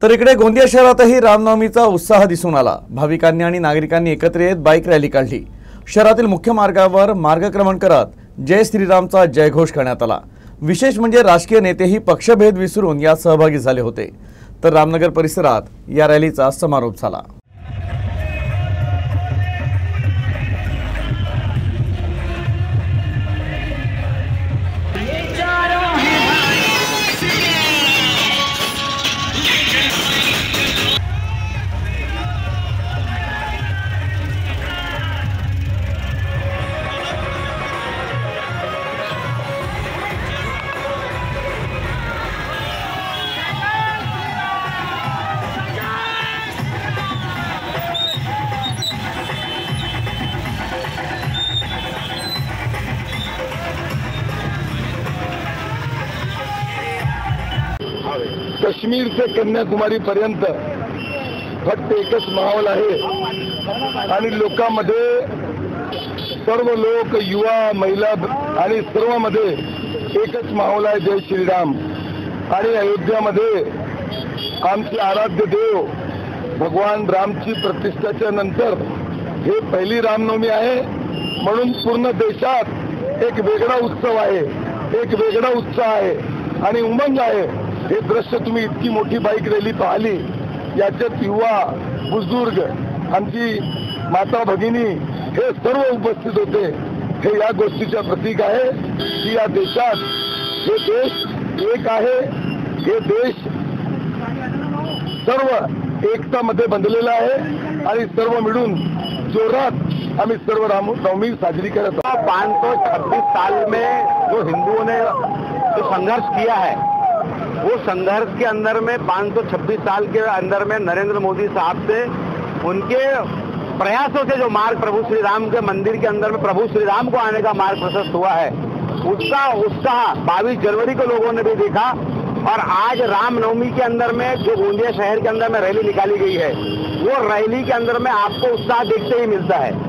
तर इकडे गोंदिया शहरातही रामनवमीचा उत्साह दिसून आला। भाविकांनी आणि नागरिकांनी एकत्र येत बाईक रॅली काढली। शहरातील मुख्य मार्गावर मार्गक्रमण करत जय श्रीरामचा जयघोष करण्यात आला। विशेष म्हणजे राजकीय नेतेही पक्षभेद विसरून यात सहभागी झाले होते। तर रामनगर परिसरात या रॅलीचा समारोप झाला। काश्मीर से कन्याकुमारी पर्यंत फक्त एकच माहोल आहे आणि लोकांमध्ये सर्व लोक युवा महिला आणि सर्वांमध्ये एकच माहोल आहे। जय श्रीराम। आणि अयोध्यामध्ये आमचे आराध्य देव भगवान रामची प्रतिष्ठाच्या नंतर हे पहिली रामनवमी आहे, म्हणून पूर्ण देशात एक वेगळा उत्सव आहे, एक वेगळा उत्साह आहे आणि उमंग आहे। हे दृश्य तुम्ही इतकी मोठी बाईक रॅली पाहिली, याच्यात युवा बुजुर्ग आमची माता भगिनी हे सर्व उपस्थित होते। हे या गोष्टीचे प्रतीक आहे की या देशात हे देश एक आहे, हे देश सर्व एकतामध्ये बंधलेला आहे आणि सर्व मिळून जोरात आम्ही सर्व रामनवमी साजरी करत आहोत। 526 साल में जो हिंदुओं ने जो संघर्ष किया है, वो संघर्ष के अंदर में 526 साल के अंदर में नरेंद्र मोदी साहब से उनके प्रयासों से जो मार्ग प्रभु श्री राम के मंदिर के अंदर में प्रभु श्री राम को आने का मार्ग प्रशस्त हुआ है, उसका उत्साह 22 जनवरी को लोगों ने भी देखा। और आज रामनवमी के अंदर में जो गोंदिया शहर के अंदर में रैली निकाली गई है, वो रैली के अंदर में आपको उत्साह देखते ही मिलता है।